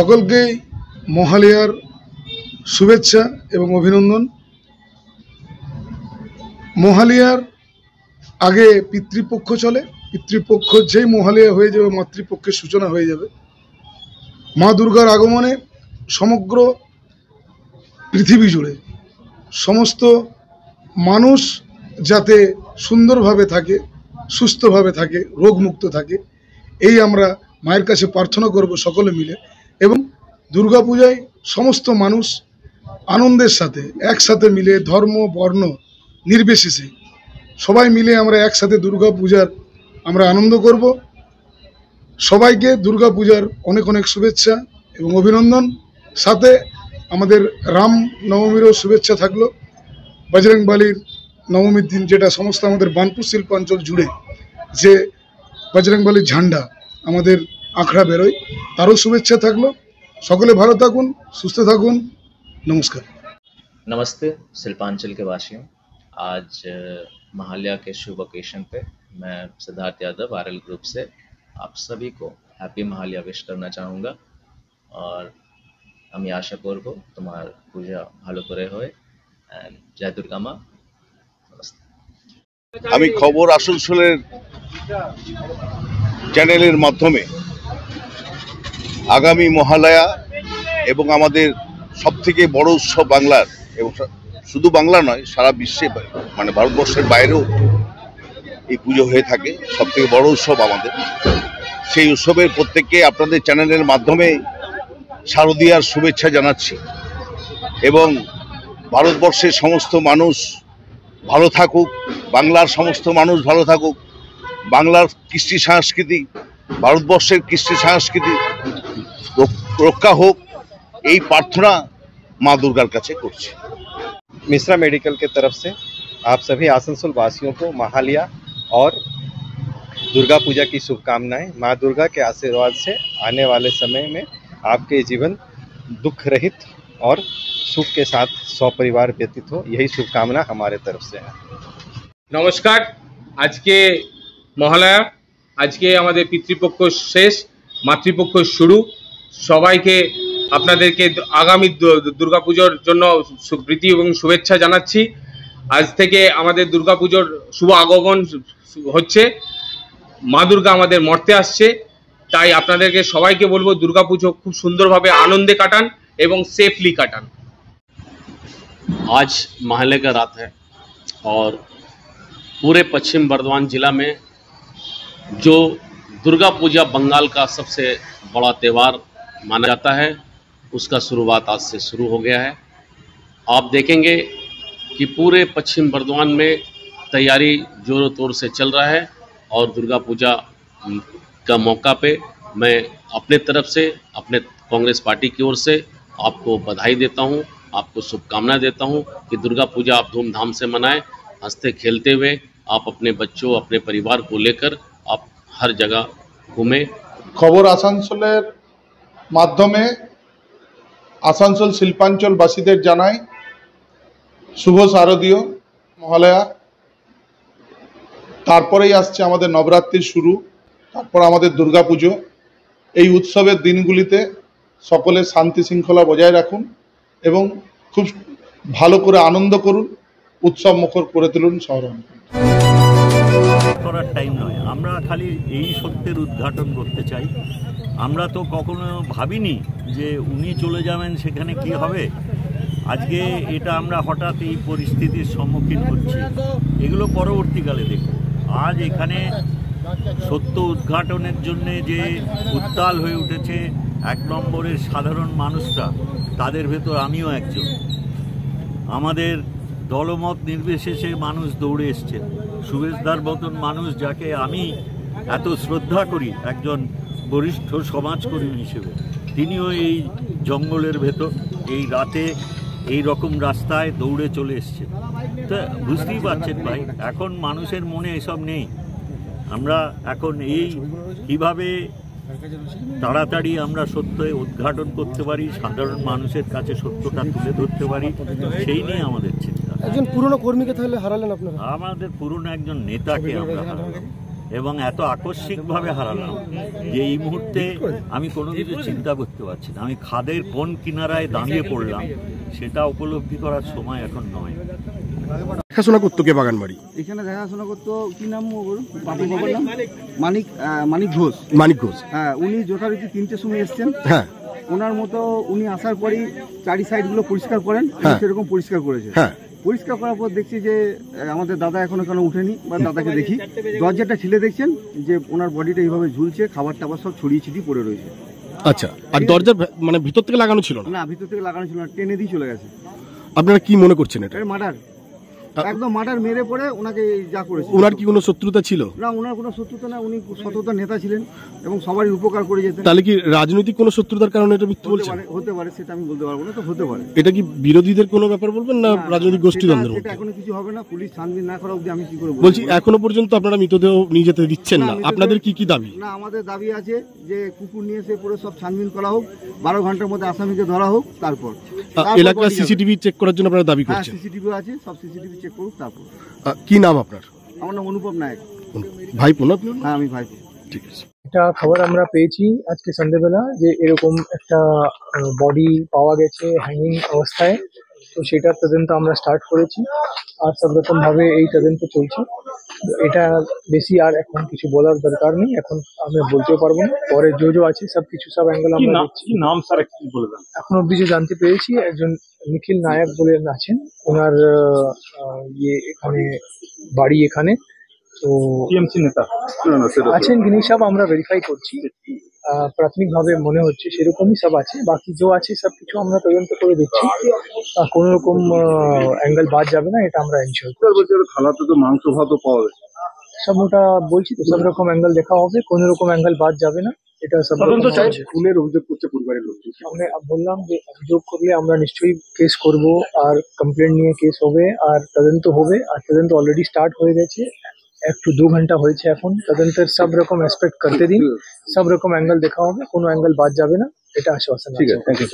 সকলকেই মহালয়ার শুভেচ্ছা এবং অভিনন্দন। মহালয়ার আগে পিতৃপক্ষ চলে, পিতৃপক্ষ যেই মহালয়া হয়ে যাবে মাতৃপক্ষের সূচনা হয়ে যাবে। মা দুর্গার আগমনে সমগ্র পৃথিবী জুড়ে সমস্ত মানুষ যাতে সুন্দরভাবে থাকে, সুস্থভাবে থাকে, রোগমুক্ত থাকে, এই আমরা মায়ের কাছে প্রার্থনা করব সকলে মিলে। এবং দুর্গাপূজায় সমস্ত মানুষ আনন্দের সাথে একসাথে মিলে ধর্ম বর্ণ নির্বিশেষে সবাই মিলে আমরা একসাথে দুর্গাপূজার আমরা আনন্দ করব। সবাইকে দুর্গাপূজার অনেক অনেক শুভেচ্ছা এবং অভিনন্দন। সাথে আমাদের রাম নবমীরও শুভেচ্ছা থাকলো। বজরংবলীর নবমীর দিন যেটা সমস্ত আমাদের বানপুর শিল্পাঞ্চল জুড়ে যে বজরংবলীর ঝান্ডা আমাদের আখড়া বেরোয়, তারও শুভেচ্ছা থাকলো। সকলে ভালো থাকুন, সুস্থ থাকুন। नमस्कार। नमस्ते शिल्पांचल के वासियों। आज महालया के शुभ ओकेशन पे मैं सिद्धार्थ यादव आरएल ग्रुप से आप सभी को हैप्पी महालया विश करना चाहूँगा और আমি আশা করব তোমার পূজা ভালো করে হয়। জয় দুর্গা মা। নমস্তে। আমি খবর আসানসোলের চ্যানেলের মাধ্যমে আগামী মহালয়া এবং আমাদের সবথেকে বড় উৎসব বাংলার, এবং শুধু বাংলা নয় সারা বিশ্বে মানে ভারতবর্ষের বাইরেও এই পুজো হয়ে থাকে, সবথেকে বড় উৎসব আমাদের। সেই উৎসবের প্রত্যেককে আপনাদের চ্যানেলের মাধ্যমে শারদীয়ার শুভেচ্ছা জানাচ্ছি এবং ভারতবর্ষের সমস্ত মানুষ ভালো থাকুক, বাংলার সমস্ত মানুষ ভালো থাকুক, বাংলার কৃষ্টি সংস্কৃতি, ভারতবর্ষের কৃষ্টি সংস্কৃতি রক্ষা হোক, এই প্রার্থনা माँ दुर्गा কাছে করছি। मिश्रा मेडिकल के तरफ से आप सभी आसनसोल वासियों को महालया और दुर्गा पूजा की शुभकामनाएं। माँ दुर्गा के आशीर्वाद से आने वाले समय में आपके जीवन दुख रहित और सुख के साथ सपरिवार व्यतीत हो, यही शुभकामना हमारे तरफ से है। नमस्कार। आज के মহালয়া, আজকে আমাদের পিতৃপক্ষ শেষ, মাতৃপক্ষ শুরু। সবাইকে আপনাদেরকে আগামী দুর্গাপুজোর জন্য প্রীতি এবং শুভেচ্ছা জানাচ্ছি। আজ থেকে আমাদের দুর্গাপুজোর শুভ আগমন হচ্ছে। মা দুর্গা আমাদের মর্তে আসছে, তাই আপনাদেরকে সবাইকে বলবো দুর্গাপুজো খুব সুন্দরভাবে আনন্দে কাটান এবং সেফলি কাটান। आज महालया का रात है और पूरे पश्चिम बर्धमान जिला में जो दुर्गा पूजा बंगाल का सबसे बड़ा त्यौहार माना जाता है, उसका शुरुआत आज से शुरू हो गया है। आप देखेंगे कि पूरे पश्चिम बर्धमान में तैयारी जोरों तोर से चल रहा है और दुर्गा पूजा का मौका पे मैं अपने तरफ से, अपने कांग्रेस पार्टी की ओर से आपको बधाई देता हूं, आपको शुभकामनाएं देता हूं कि दुर्गा पूजा आप धूमधाम से मनाएं, हंसते खेलते हुए आप अपने बच्चों, अपने परिवार को लेकर आप हर जगह घूमें। खबर आसानसोलेर माध्यमे आसानसोल शिल्पांचलबासीদের জানাই শুভ শারদীয় মহালয়া। তারপরেই আসছে আমাদের নবরাত্রির শুরু, তারপর আমাদের দুর্গাপুজো। এই উৎসবের দিনগুলিতে সকলে শান্তি শৃঙ্খলা বজায় রাখুন এবং খুব ভালো করে আনন্দ করুন, উৎসব মুখর করে তুলুন শহর করার টাইম নয়। আমরা খালি এই সত্যের উদ্ঘাটন করতে চাই। আমরা তো কখনো ভাবিনি যে উনি চলে যাবেন, সেখানে কি হবে। আজকে এটা আমরা হঠাৎ এই পরিস্থিতির সম্মুখীন হচ্ছি, এগুলো পরবর্তীকালে দেখব। আজ এখানে সত্য উদ্ঘাটনের জন্যে যে উত্তাল হয়ে উঠেছে এক নম্বরের সাধারণ মানুষরা, তাদের ভেতর আমিও একজন। আমাদের দলমত নির্বিশেষে মানুষ দৌড়ে এসছেন। সুবেশদার মতন মানুষ, যাকে আমি এত শ্রদ্ধা করি একজন বরিষ্ঠ সমাজকর্মী হিসেবে, তিনিও এই জঙ্গলের ভেতর এই রাতে এই রকম রাস্তায় দৌড়ে চলে এসছে। তো বুঝতেই পারছেন ভাই, এখন মানুষের মনে এসব নেই। আমরা এখন এই কীভাবে তাড়াতাড়ি আমরা সত্য উদ্ঘাটন করতে পারি, সাধারণ মানুষের কাছে সত্যটা তুলে ধরতে পারি, সেই নিয়ে আমাদের চিন্তা। একজন পুরনো কর্মীকে তাহলে হারালেন আপনারা? আমাদের পুরনো একজন নেতাকে আমরা হারালাম। এবং এত আকস্মিকভাবে হারালাম যে এই মুহূর্তে আমি কোনো কিছু চিন্তা করতে পারছি না। আমি খাদের কোন কিনারায় দাঁড়িয়ে পড়লাম সেটা উপলব্ধি করার সময় এখন নয়। দেখাশোনা করতো কে বাগানবাড়ি? এখানে দেখাশোনা করতো, কি নাম বাবার নাম? মানিক ঘোষ। মানিক ঘোষ, হ্যাঁ, উনি যথারীতি 3টের সময় এসছেন। হ্যাঁ, ওনার মতো উনি আসার পরই চারি সাইডগুলো পরিষ্কার করেন, সেরকম পরিষ্কার করেছে। হ্যাঁ, পরিষ্কার করার পর দেখছি যে আমাদের দাদা এখনো কেন উঠেনি, বা দাদাকে দেখি দরজাটা ঠেলে দেখছেন যে ওনার বডিটা এইভাবে ঝুলছে, খাবার টাবার সব ছড়িয়ে ছিটিয়ে পড়ে রয়েছে। আচ্ছা, আর দরজার মানে ভিতর থেকে লাগানো ছিল না? না, ভিতর থেকে লাগানো ছিল না, টেনে দিয়ে চলে গেছে। আপনারা কি মনে করছেন এটা? মার্ডার, একদম মার্ডার মেরে পড়ে ওনাকে যা করেছে। ওনার কি কোনো শত্রুতা ছিল? না, ওনার কোনো শত্রুতা না, উনি সততা নেতা ছিলেন এবং সবারই উপকার করে যেতেন। তাহলে কি রাজনৈতিক কোনো শত্রুতার কারণে এটা মৃত্যু বলছেন? হতে পারে, সেটা আমি বলতে পারবো না, তো হতে পারে। এটা কি বিরোধীদের কোনো ব্যাপার বলবেন না রাজনৈতিক গোষ্ঠীদ্বন্দ্বের মধ্যে? এটা এখনো কিছু হবে না, পুলিশ ছানবিন না করা অবধি আমি কি করে বলবো? বলছি, এখনো পর্যন্ত আপনারা মৃতদেহ নিয়ে যেতে দিচ্ছেন না, আপনাদের কি কি দাবি? না, আমাদের দাবি আছে যে কুকুর নিয়ে এসে পুরো সব ছানবিন করা হোক, 12 ঘন্টার মধ্যে আসামিকে ধরা হোক, তারপর এলাকার সিসিটিভি চেক করার জন্য আপনারা দাবি করছেন? সিসিটিভি আছে, সব সিসিটিভি চেক করুক তারপর। কি নাম আপনার? আমার নাম অনুপম নায়ক। ভাইপো না? হ্যাঁ, আমি ভাইপো। ঠিক আছে। একটা খবর আমরা পেয়েছি আজকে সন্ধ্যেবেলা যে এরকম একটা বডি পাওয়া গেছে হ্যাঙ্গিং অবস্থায়, তো সেটার তদন্ত আমরা স্টার্ট করেছি আর সব রকম ভাবে এই তদন্ত চলছে। এটা বেশি আর এখন কিছু বলার দরকার নেই, এখন আমি বলতেও পারবো না। পরে যে আছে সব অ্যাঙ্গেল আমরা দেখছি। নাম স্যার একটু বলে দেন। এখন অব্দি যে জানতে পেরেছি একজন নিখিল নায়ক বলে আছেন, ওনার এখানে বাড়ি এখানে, তো টিএমসি নেতা আছেন কিনি সব আমরা ভেরিফাই করছি। প্রাথমিকভাবে মনে হচ্ছে সেরকমই সব আছে, বাকি যে আছে সব কিছু আমরা তদন্ত করে দেখছি, কোনো রকম অ্যাঙ্গেল বাদ যাবে না, এটা আমরা এনশিওর করছি। খালাতে তো মাংস ভাতও পাওয়া যায়, সব ওটা বলছি তো, সব রকম অ্যাঙ্গেল দেখা হবে, কোনো রকম অ্যাঙ্গেল বাদ যাবে না, এটা সব খুনের অভিযোগ করছে পরিবারের লোক। আমরা বললাম যে অভিযোগ করলে আমরা নিশ্চয়ই কেস করব, আর কমপ্লেন নিয়ে কেস হবে আর তদন্ত হবে, আর তদন্ত অলরেডি স্টার্ট হয়ে গেছে। 1-2 ঘন্টা হয়েছে, এখন তদন্তের সব রকম অ্যাসপেক্ট করতে দিন, সব রকম অ্যাঙ্গেল দেখা হবে, কোনো অ্যাঙ্গেল বাদ যাবে না, এটা আশ্বাসন। ঠিক আছে, থ্যাংক ইউ।